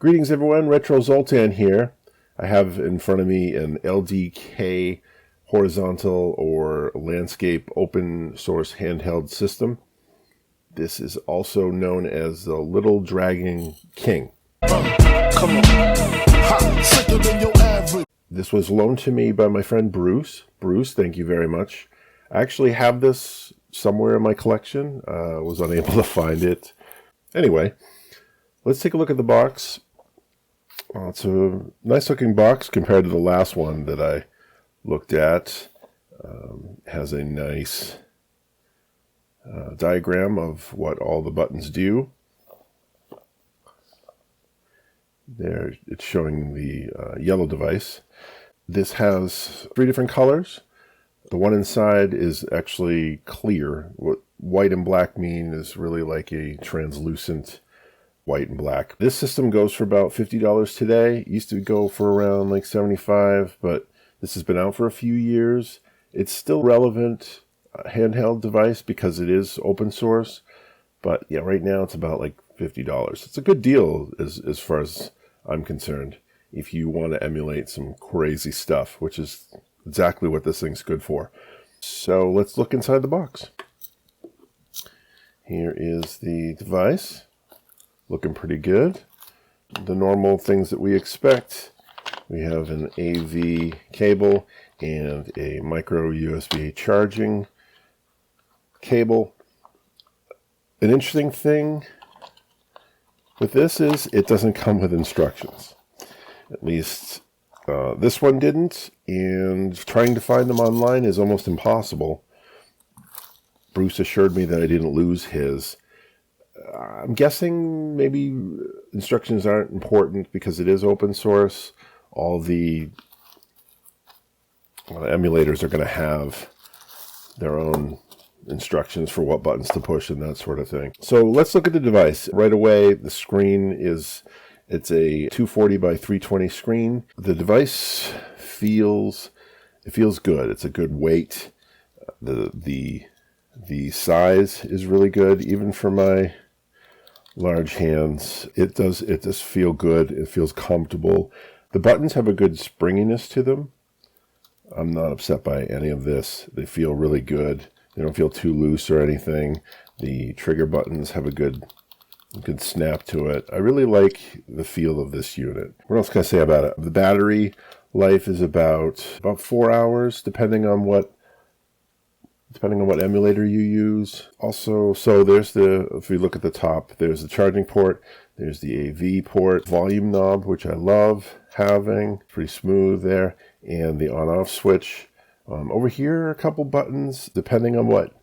Greetings everyone, Retro Zoltan here. I have in front of me an LDK horizontal or landscape open source handheld system. This is also known as the Little Dragon King. This was loaned to me by my friend Bruce. Bruce, thank you very much. I actually have this somewhere in my collection. Was unable to find it. Anyway, let's take a look at the box. It's a nice looking box compared to the last one that I looked at. Has a nice diagram of what all the buttons do. There, it's showing the yellow device. This has 3 different colors. The one inside is actually clear. What white and black mean is really like a translucent white and black. This system goes for about $50 today. It used to go for around like $75, but this has been out for a few years. It's still relevant handheld device because it is open source, but yeah, right now it's about like $50. It's a good deal as far as I'm concerned if you want to emulate some crazy stuff, which is exactly what this thing's good for. So let's look inside the box. Here is the device. Looking pretty good. The normal things that we expect. We have an AV cable and a micro USB charging cable. An interesting thing with this is it doesn't come with instructions. At least this one didn't, and trying to find them online is almost impossible. Bruce assured me that I didn't lose his. I'm guessing maybe instructions aren't important because it is open source. All the emulators are going to have their own instructions for what buttons to push and that sort of thing. So let's look at the device. Right away, the screen it's a 240 by 320 screen. The device feels good. It's a good weight. The size is really good, even for my large hands. It does feel good. It feels comfortable. The buttons have a good springiness to them. I'm not upset by any of this. They feel really good. They don't feel too loose or anything. The trigger buttons have a good snap to it. I really like the feel of this unit. What else can I say about it? The battery life is about 4 hours, depending on what emulator you use. Also, so if we look at the top, there's the charging port, there's the AV port, volume knob, which I love having, pretty smooth there, and the on-off switch. Over here are a couple buttons, depending on what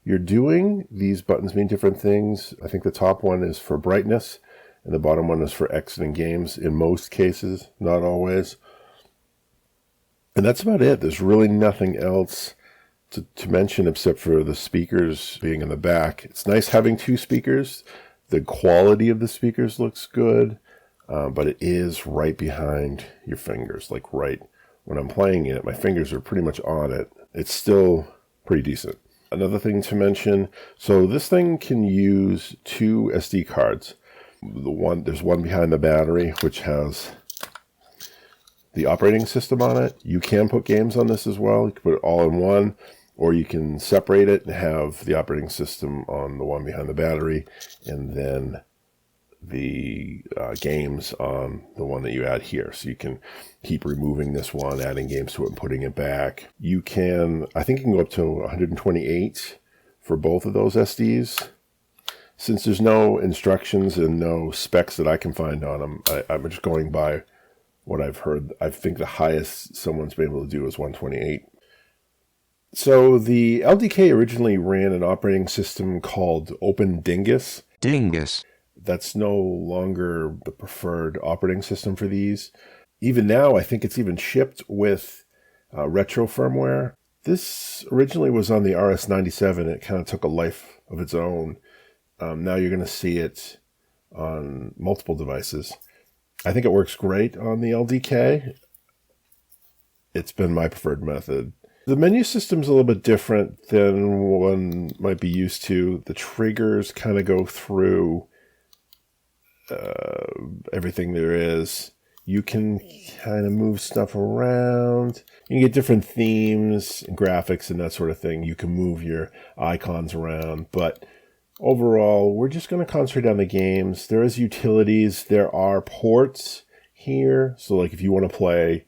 you're doing. These buttons mean different things. I think the top one is for brightness, and the bottom one is for exiting games in most cases, not always. And that's about it. There's really nothing else to mention except for the speakers being in the back. It's nice having 2 speakers. The quality of the speakers looks good, but it is right behind your fingers, like right when I'm playing it. My fingers are pretty much on it. It's still pretty decent. Another thing to mention, so this thing can use 2 SD cards. There's one behind the battery, which has the operating system on it. You can put games on this as well. You can put it all in one, or you can separate it and have the operating system on the one behind the battery, and then the games on the one that you add here. So you can keep removing this one, adding games to it, and putting it back. You can, I think you can go up to 128 for both of those SDs. Since there's no instructions and no specs that I can find on them, I'm just going by what I've heard. I think the highest someone's been able to do is 128. So the LDK originally ran an operating system called OpenDingus. That's no longer the preferred operating system for these. Even now, I think it's even shipped with retro firmware. This originally was on the RS-97. It kind of took a life of its own. Now you're going to see it on multiple devices. I think it works great on the LDK. It's been my preferred method. The menu system's a little bit different than one might be used to. The triggers kind of go through everything there is. You can kind of move stuff around. You can get different themes and graphics and that sort of thing. You can move your icons around, but overall, we're just going to concentrate on the games. There is utilities. There are ports here. So like if you want to play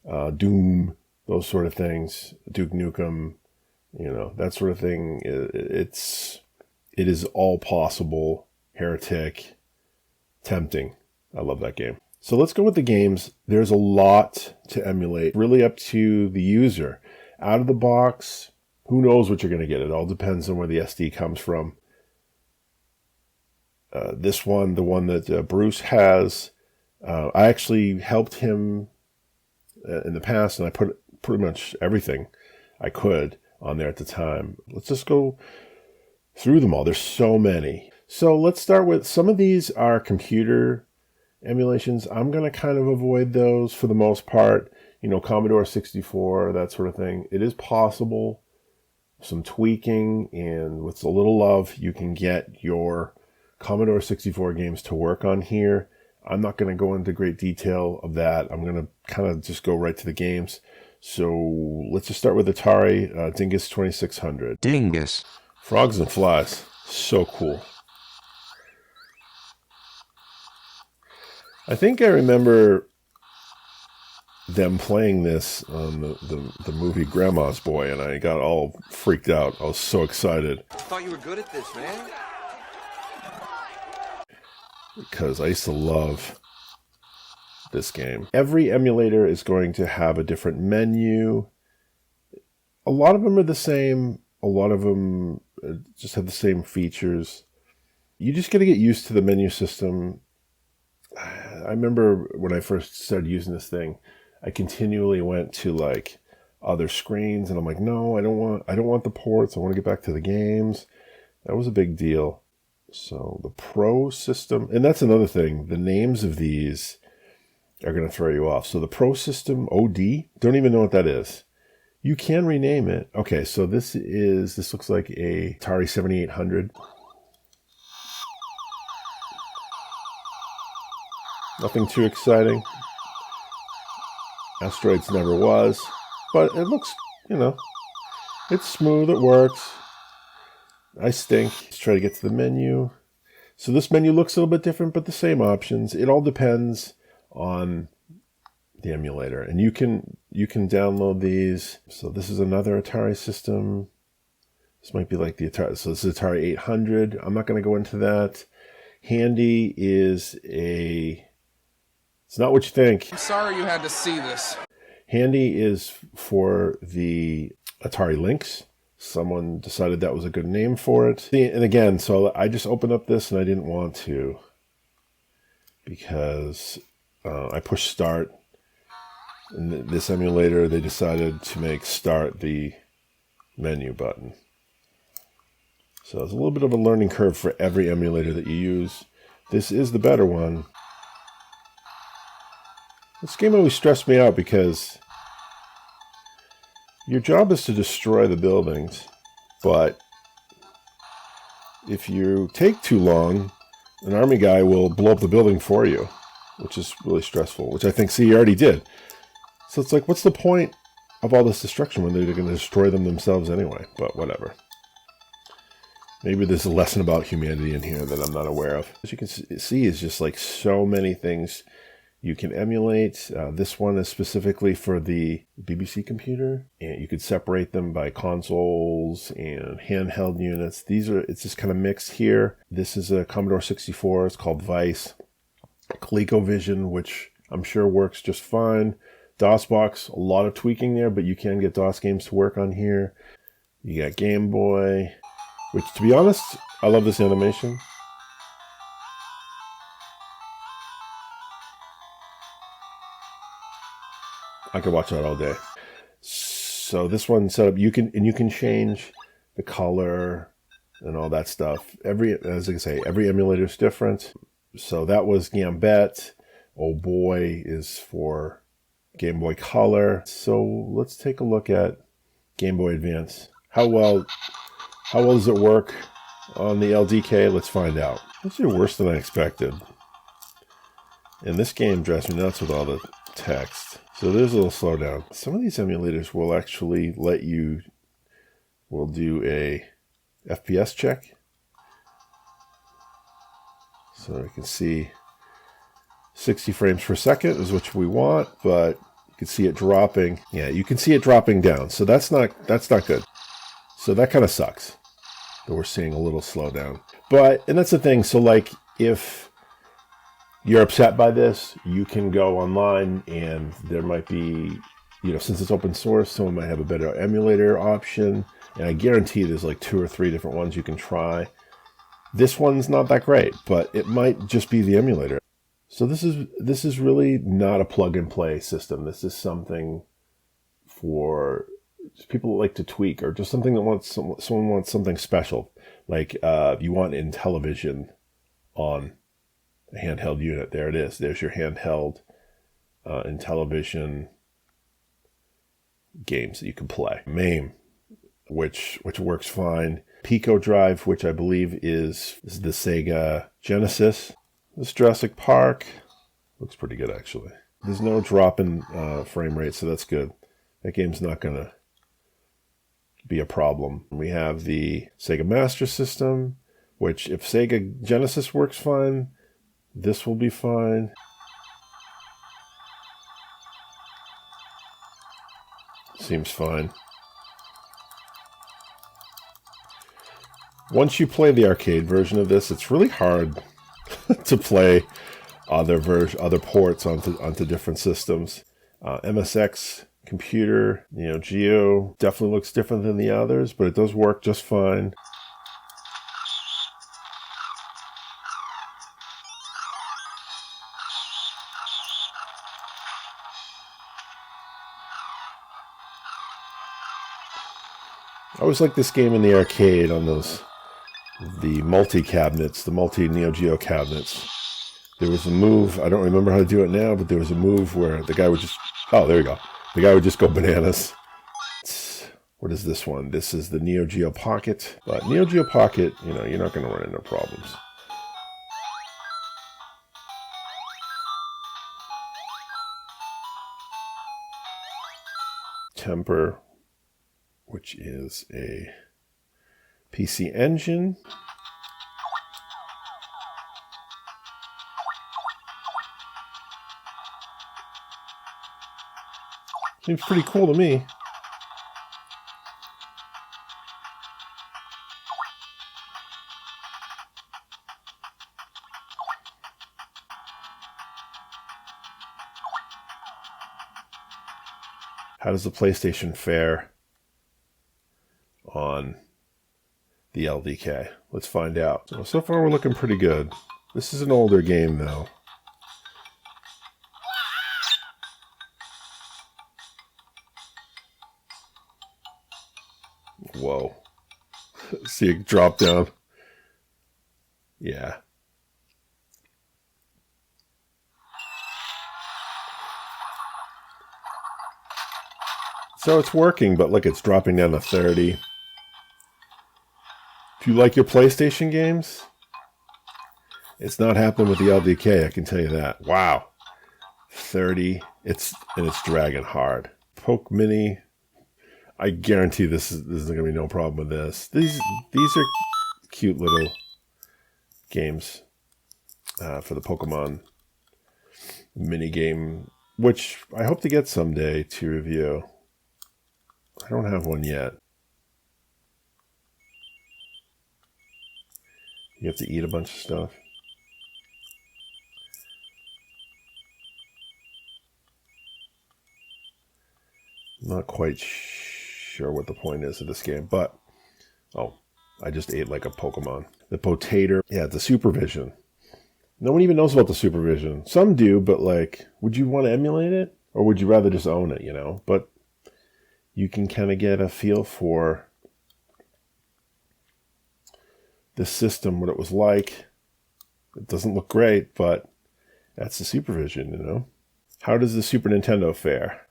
Doom, those sort of things, Duke Nukem, you know, that sort of thing, it is all possible. Heretic, tempting. I love that game. So let's go with the games. There's a lot to emulate, really up to the user. Out of the box, who knows what you're going to get? It all depends on where the SD comes from. This one, the one that Bruce has, I actually helped him in the past, and I put pretty much everything I could on there at the time. Let's just go through them all. There's so many. So let's start with, some of these are computer emulations. I'm going to kind of avoid those for the most part. You know, Commodore 64, that sort of thing. It is possible, some tweaking, and with a little love, you can get your Commodore 64 games to work on here. I'm not going to go into great detail of that. I'm going to kind of just go right to the games. So let's just start with ATARI, Dingus 2600. Dingus. Frogs and Flies. So cool. I think I remember them playing this on the movie Grandma's Boy, and I got all freaked out. I was so excited. I thought you were good at this, man. Because I used to love this game. Every emulator is going to have a different menu. A lot of them are the same. A lot of them just have the same features. You just got to get used to the menu system. I remember when I first started using this thing, I continually went to like other screens, and I'm like, no, I don't want the ports. I want to get back to the games. That was a big deal. So the Pro system, and that's another thing, the names of these are going to throw you off. So the Pro system, OD, don't even know what that is. You can rename it. Okay, so this looks like a Atari 7800. Nothing too exciting. Asteroids never was, but it looks, you know, it's smooth, it works. I stink. Let's try to get to the menu. So this menu looks a little bit different, but the same options. It all depends on the emulator, and you can download these. So this is another Atari system. This might be like the Atari. So this is Atari 800. I'm not going to go into that. Handy is it's not what you think. I'm sorry you had to see this. Handy is for the Atari LYNX. Someone decided that was a good name for it. And again, so I just opened up this and I didn't want to because I pushed start. And this emulator, they decided to make start the menu button. So it's a little bit of a learning curve for every emulator that you use. This is the better one. This game always stressed me out because your job is to destroy the buildings, but if you take too long, an army guy will blow up the building for you, which is really stressful, which I think, see, he already did. So it's like, what's the point of all this destruction when they're going to destroy them themselves anyway? But whatever. Maybe there's a lesson about humanity in here that I'm not aware of. As you can see, is just like so many things you can emulate. This one is specifically for the BBC computer, and you could separate them by consoles and handheld units. It's just kind of mixed here. This is a Commodore 64. It's called Vice. ColecoVision, which I'm sure works just fine. DOSBox, a lot of tweaking there, but you can get DOS games to work on here. You got Game Boy, which, to be honest, I love this animation. I could watch that all day. So this one set up, you can change the color and all that stuff. As I say, every emulator is different. So that was Gambit. Oh Boy is for Game Boy Color. So let's take a look at Game Boy Advance. How well does it work on the LDK? Let's find out. It's worse than I expected. And this game drives me nuts with all the text. So there's a little slowdown. Some of these emulators will actually let you, will do a FPS check. So you can see 60 frames per second is what we want, but you can see it dropping. Yeah, you can see it dropping down. So that's not good. So that kind of sucks that we're seeing a little slowdown. But, and that's the thing. So like if you're upset by this, you can go online and there might be, you know, since it's open source, someone might have a better emulator option. And I guarantee there's like 2 or 3 different ones you can try. This one's not that great, but it might just be the emulator. So this is really not a plug-and-play system. This is something for people that like to tweak, or just something that wants someone wants something special. Like you want Intellivision on a handheld unit. There it is. There's your handheld Intellivision games that you can play. MAME, which works fine. Pico Drive, which I believe is the Sega Genesis. This Jurassic Park looks pretty good, actually. There's no drop in frame rate, so that's good. That game's not going to be a problem. We have the Sega Master System, which if Sega Genesis works fine, this will be fine. Seems fine. Once you play the arcade version of this, it's really hard to play other ports onto different systems. MSX computer, Neo Geo definitely looks different than the others, but it does work just fine. I always like this game in the arcade on the multi-cabinets, the multi-Neo Geo cabinets. There was a move, I don't remember how to do it now, but there was a move where the guy would just, oh, there we go. The guy would just go bananas. What is this one? This is the Neo Geo Pocket. But Neo Geo Pocket, you know, you're not going to run into problems. Temper, which is a PC Engine. Seems pretty cool to me. How does the PlayStation fare on the LDK? Let's find out. So far we're looking pretty good. This is an older game though. Whoa. See it drop down. Yeah. So it's working, but look, it's dropping down to 30. If you like your PlayStation games, it's not happening with the LDK, I can tell you that. Wow. 30. It's dragging hard. Poke Mini. I guarantee there's going to be no problem with this. These are cute little games for the Pokemon mini game, which I hope to get someday to review. I don't have one yet. You have to eat a bunch of stuff. Not quite sure what the point is of this game, but oh, I just ate like a Pokemon. The Potato, yeah, the supervision. No one even knows about the supervision. Some do, but like, would you want to emulate it? Or would you rather just own it, you know? But you can kind of get a feel for this system, what it was like. It doesn't look great, but that's the supervision, you know? How does the Super Nintendo fare?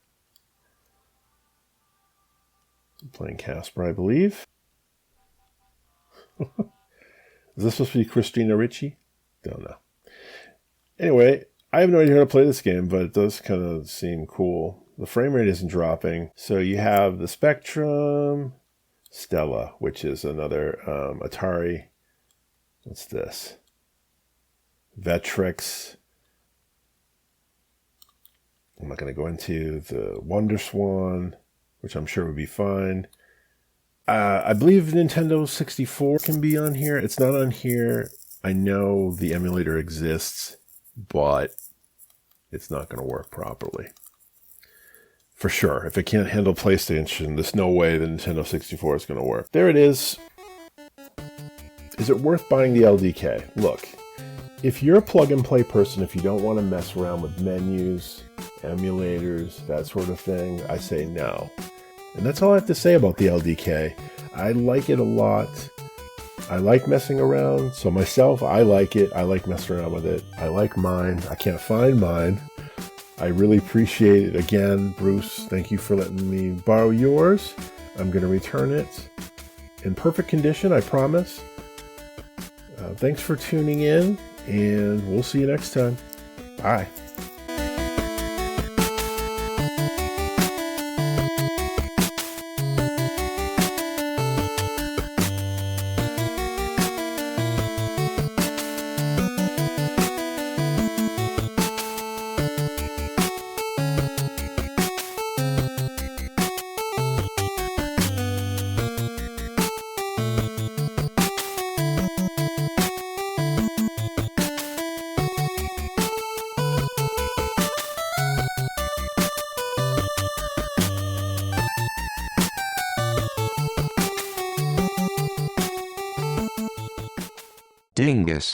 I'm playing Casper, I believe. Is this supposed to be Christina Ricci? Don't know. Anyway, I have no idea how to play this game, but it does kind of seem cool. The frame rate isn't dropping. So you have the Spectrum, Stella, which is another ATARI. What's this? Vectrex. I'm not going to go into the Wonder Swan, which I'm sure would be fine. I believe Nintendo 64 can be on here. It's not on here. I know the emulator exists, but it's not going to work properly. For sure. If it can't handle PlayStation, there's no way the Nintendo 64 is going to work. There it is. Is it worth buying the LDK? Look, if you're a plug-and-play person, if you don't want to mess around with menus, emulators, that sort of thing, I say no. And that's all I have to say about the LDK. I like it a lot. I like messing around. So myself, I like it. I like messing around with it. I like mine. I can't find mine. I really appreciate it. Again, Bruce, thank you for letting me borrow yours. I'm going to return it in perfect condition, I promise. Thanks for tuning in, and we'll see you next time. Bye. Dingus.